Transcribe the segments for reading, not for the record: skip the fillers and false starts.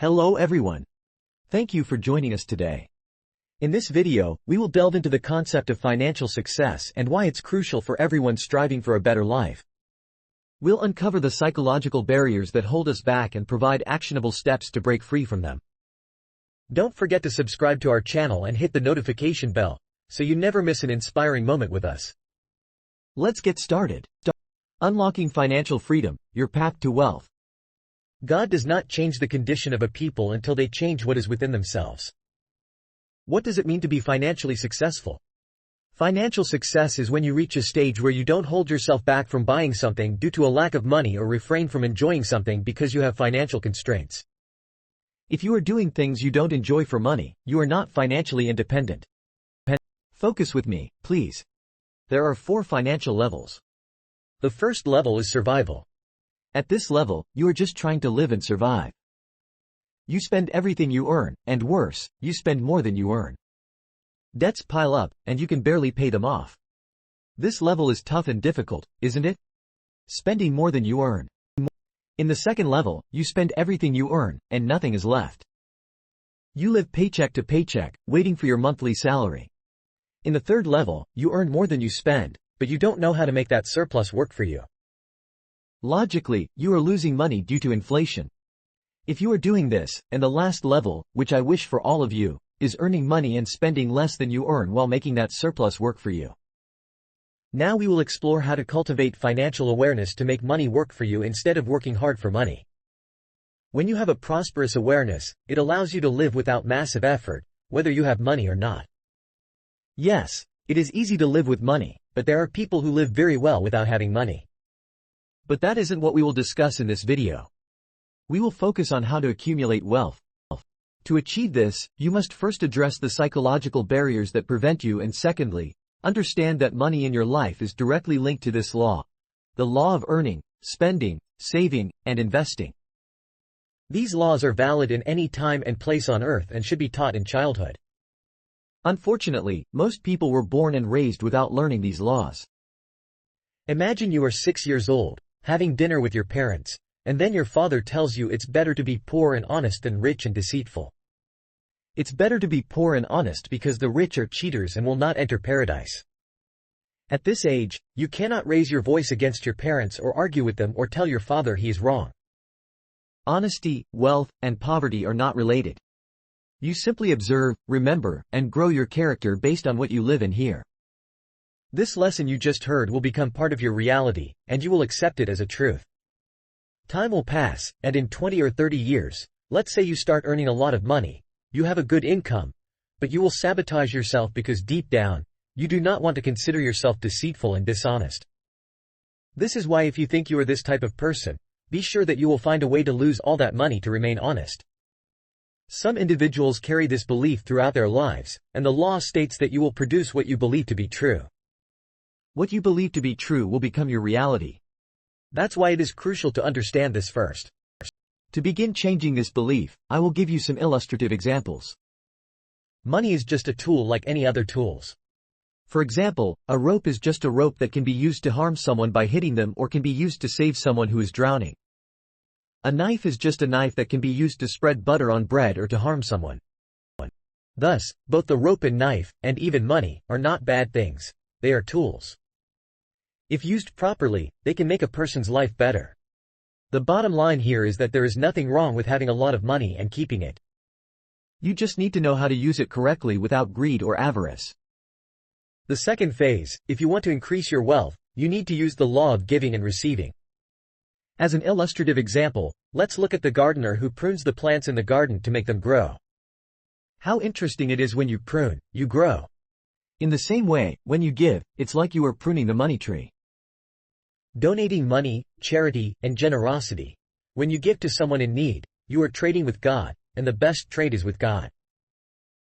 Hello everyone. Thank you for joining us today. In this video, we will delve into the concept of financial success and why it's crucial for everyone striving for a better life. We'll uncover the psychological barriers that hold us back and provide actionable steps to break free from them. Don't forget to subscribe to our channel and hit the notification bell, so you never miss an inspiring moment with us. Let's get started. Unlocking financial freedom, your path to wealth. God does not change the condition of a people until they change what is within themselves. What does it mean to be financially successful? Financial success is when you reach a stage where you don't hold yourself back from buying something due to a lack of money or refrain from enjoying something because you have financial constraints. If you are doing things you don't enjoy for money, you are not financially independent. Focus with me, please. There are 4 financial levels. The first level is survival. At this level, you are just trying to live and survive. You spend everything you earn, and worse, you spend more than you earn. Debts pile up, and you can barely pay them off. This level is tough and difficult, isn't it? Spending more than you earn. In the second level, you spend everything you earn, and nothing is left. You live paycheck to paycheck, waiting for your monthly salary. In the third level, you earn more than you spend, but you don't know how to make that surplus work for you. Logically, you are losing money due to inflation. If you are doing this, and the last level, which I wish for all of you, is earning money and spending less than you earn while making that surplus work for you. Now we will explore how to cultivate financial awareness to make money work for you instead of working hard for money. When you have a prosperous awareness, it allows you to live without massive effort, whether you have money or not. Yes, it is easy to live with money, but there are people who live very well without having money. But that isn't what we will discuss in this video. We will focus on how to accumulate wealth. To achieve this, you must first address the psychological barriers that prevent you, and secondly, understand that money in your life is directly linked to this law. The law of earning, spending, saving, and investing. These laws are valid in any time and place on earth and should be taught in childhood. Unfortunately, most people were born and raised without learning these laws. Imagine you are 6 years old, having dinner with your parents, and then your father tells you it's better to be poor and honest than rich and deceitful. It's better to be poor and honest because the rich are cheaters and will not enter paradise. At this age, you cannot raise your voice against your parents or argue with them or tell your father he is wrong. Honesty, wealth, and poverty are not related. You simply observe, remember, and grow your character based on what you live and hear. This lesson you just heard will become part of your reality, and you will accept it as a truth. Time will pass, and in 20 or 30 years, let's say you start earning a lot of money, you have a good income, but you will sabotage yourself because deep down, you do not want to consider yourself deceitful and dishonest. This is why if you think you are this type of person, be sure that you will find a way to lose all that money to remain honest. Some individuals carry this belief throughout their lives, and the law states that you will produce what you believe to be true. What you believe to be true will become your reality. That's why it is crucial to understand this first. To begin changing this belief, I will give you some illustrative examples. Money is just a tool like any other tools. For example, a rope is just a rope that can be used to harm someone by hitting them or can be used to save someone who is drowning. A knife is just a knife that can be used to spread butter on bread or to harm someone. Thus, both the rope and knife, and even money, are not bad things. They are tools. If used properly, they can make a person's life better. The bottom line here is that there is nothing wrong with having a lot of money and keeping it. You just need to know how to use it correctly without greed or avarice. The second phase, if you want to increase your wealth, you need to use the law of giving and receiving. As an illustrative example, let's look at the gardener who prunes the plants in the garden to make them grow. How interesting it is when you prune, you grow. In the same way, when you give, it's like you are pruning the money tree. Donating money, charity, and generosity. When you give to someone in need, you are trading with God, and the best trade is with God.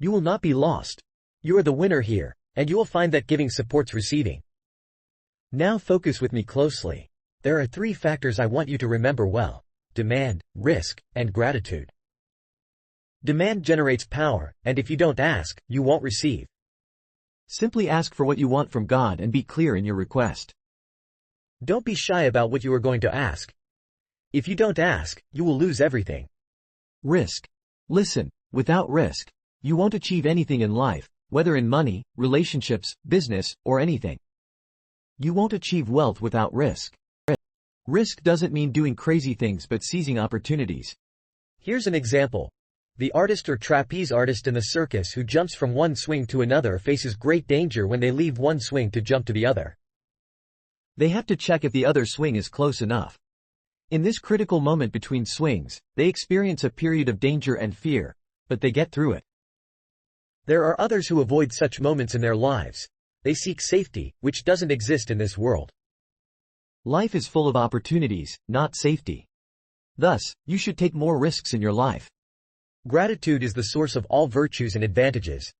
You will not be lost. You are the winner here, and you will find that giving supports receiving. Now focus with me closely. There are 3 factors I want you to remember well: demand, risk, and gratitude. Demand generates power, and if you don't ask, you won't receive. Simply ask for what you want from God and be clear in your request. Don't be shy about what you are going to ask. If you don't ask, you will lose everything. Risk. Listen, without risk, you won't achieve anything in life, whether in money, relationships, business, or anything. You won't achieve wealth without risk. Risk doesn't mean doing crazy things but seizing opportunities. Here's an example. The artist or trapeze artist in the circus who jumps from one swing to another faces great danger when they leave one swing to jump to the other. They have to check if the other swing is close enough. In this critical moment between swings, they experience a period of danger and fear, but they get through it. There are others who avoid such moments in their lives. They seek safety, which doesn't exist in this world. Life is full of opportunities, not safety. Thus, you should take more risks in your life. Gratitude is the source of all virtues and advantages.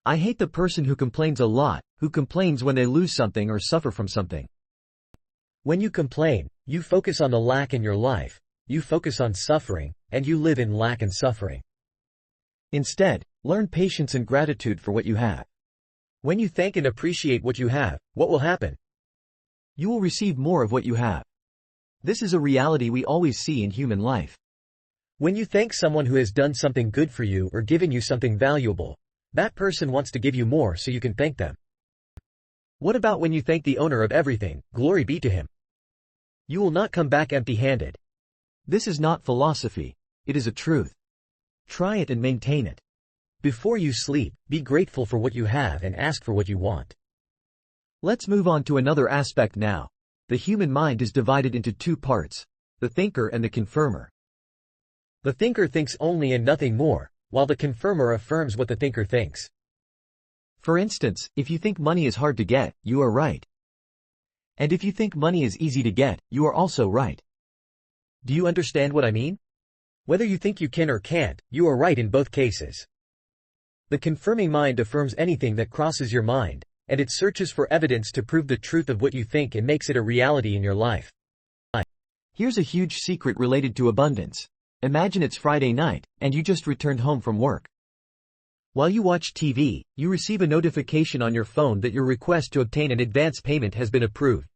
I hate the person who complains a lot, who complains when they lose something or suffer from something. When you complain, you focus on the lack in your life, you focus on suffering, and you live in lack and suffering. Instead, learn patience and gratitude for what you have. When you thank and appreciate what you have, what will happen? You will receive more of what you have. This is a reality we always see in human life. When you thank someone who has done something good for you or given you something valuable, that person wants to give you more so you can thank them. What about when you thank the owner of everything, glory be to him? You will not come back empty-handed. This is not philosophy, it is a truth. Try it and maintain it. Before you sleep, be grateful for what you have and ask for what you want. Let's move on to another aspect now. The human mind is divided into two parts, the thinker and the confirmer. The thinker thinks only and nothing more, while the confirmer affirms what the thinker thinks. For instance, if you think money is hard to get, you are right. And if you think money is easy to get, you are also right. Do you understand what I mean? Whether you think you can or can't, you are right in both cases. The confirming mind affirms anything that crosses your mind, and it searches for evidence to prove the truth of what you think and makes it a reality in your life. Here's a huge secret related to abundance. Imagine it's Friday night, and you just returned home from work. While you watch TV, you receive a notification on your phone that your request to obtain an advance payment has been approved.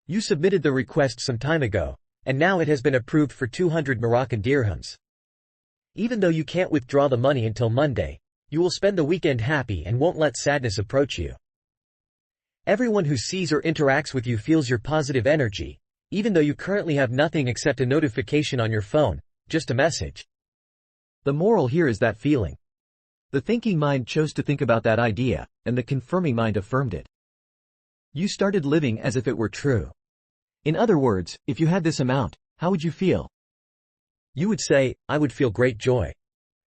You submitted the request some time ago, and now it has been approved for 200 Moroccan dirhams. Even though you can't withdraw the money until Monday, you will spend the weekend happy and won't let sadness approach you. Everyone who sees or interacts with you feels your positive energy, even though you currently have nothing except a notification on your phone, just a message. The moral here is that feeling. The thinking mind chose to think about that idea, and the confirming mind affirmed it. You started living as if it were true. In other words, if you had this amount, how would you feel? You would say, I would feel great joy.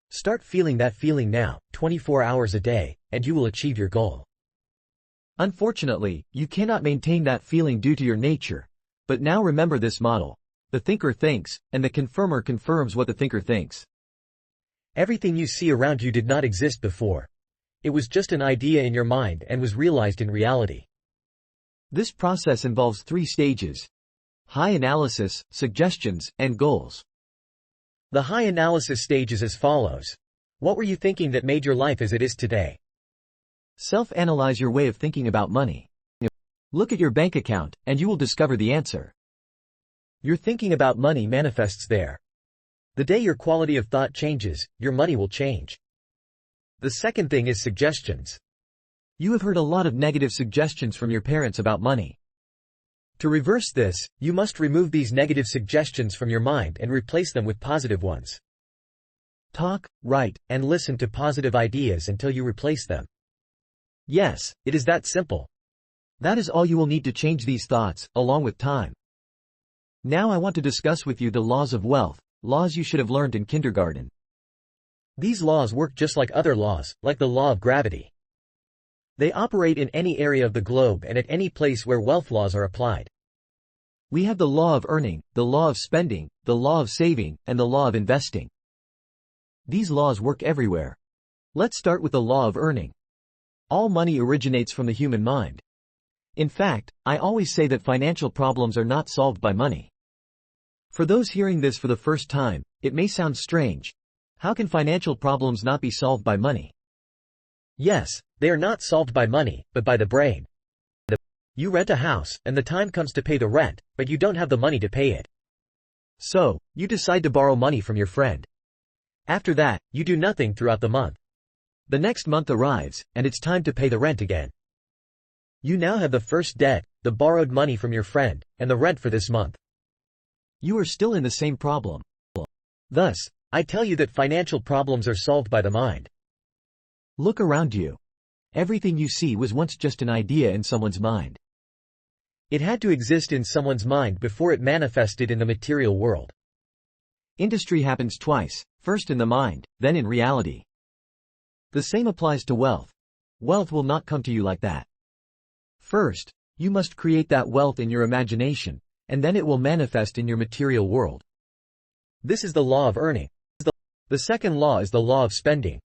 Start feeling that feeling now, 24 hours a day, and you will achieve your goal. Unfortunately, you cannot maintain that feeling due to your nature, but now remember this model. The thinker thinks, and the confirmer confirms what the thinker thinks. Everything you see around you did not exist before. It was just an idea in your mind and was realized in reality. This process involves 3 stages: high analysis, suggestions, and goals. The high analysis stage is as follows. What were you thinking that made your life as it is today? Self-analyze your way of thinking about money. Look at your bank account, and you will discover the answer. Your thinking about money manifests there. The day your quality of thought changes, your money will change. The second thing is suggestions. You have heard a lot of negative suggestions from your parents about money. To reverse this, you must remove these negative suggestions from your mind and replace them with positive ones. Talk, write, and listen to positive ideas until you replace them. Yes, it is that simple. That is all you will need to change these thoughts, along with time. Now I want to discuss with you the laws of wealth, laws you should have learned in kindergarten. These laws work just like other laws, like the law of gravity. They operate in any area of the globe and at any place where wealth laws are applied. We have the law of earning, the law of spending, the law of saving, and the law of investing. These laws work everywhere. Let's start with the law of earning. All money originates from the human mind. In fact, I always say that financial problems are not solved by money. For those hearing this for the first time, it may sound strange. How can financial problems not be solved by money? Yes, they are not solved by money, but by the brain. You rent a house, and the time comes to pay the rent, but you don't have the money to pay it. So, you decide to borrow money from your friend. After that, you do nothing throughout the month. The next month arrives, and it's time to pay the rent again. You now have the first debt, the borrowed money from your friend, and the rent for this month. You are still in the same problem. Thus, I tell you that financial problems are solved by the mind. Look around you. Everything you see was once just an idea in someone's mind. It had to exist in someone's mind before it manifested in the material world. Industry happens twice, first in the mind, then in reality. The same applies to wealth. Wealth will not come to you like that. First, you must create that wealth in your imagination, and then it will manifest in your material world. This is the law of earning. The second law is the law of spending.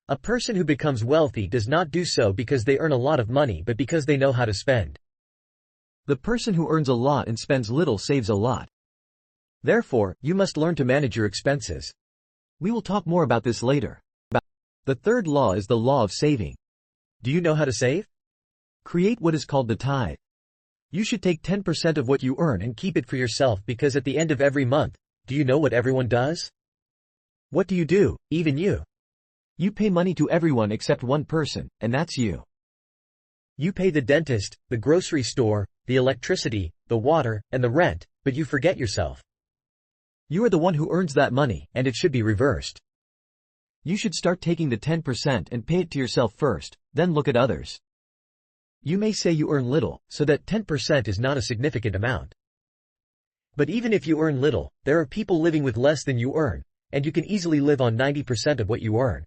A person who becomes wealthy does not do so because they earn a lot of money but because they know how to spend. The person who earns a lot and spends little saves a lot. Therefore, you must learn to manage your expenses. We will talk more about this later. The third law is the law of saving. Do you know how to save? Create what is called the tithe. You should take 10% of what you earn and keep it for yourself because at the end of every month, do you know what everyone does? What do you do, even you? You pay money to everyone except one person, and that's you. You pay the dentist, the grocery store, the electricity, the water, and the rent, but you forget yourself. You are the one who earns that money, And it should be reversed. you should start taking the 10% and pay it to yourself first, then look at others. You may say you earn little, so that 10% is not a significant amount. But even if you earn little, there are people living with less than you earn, and you can easily live on 90% of what you earn.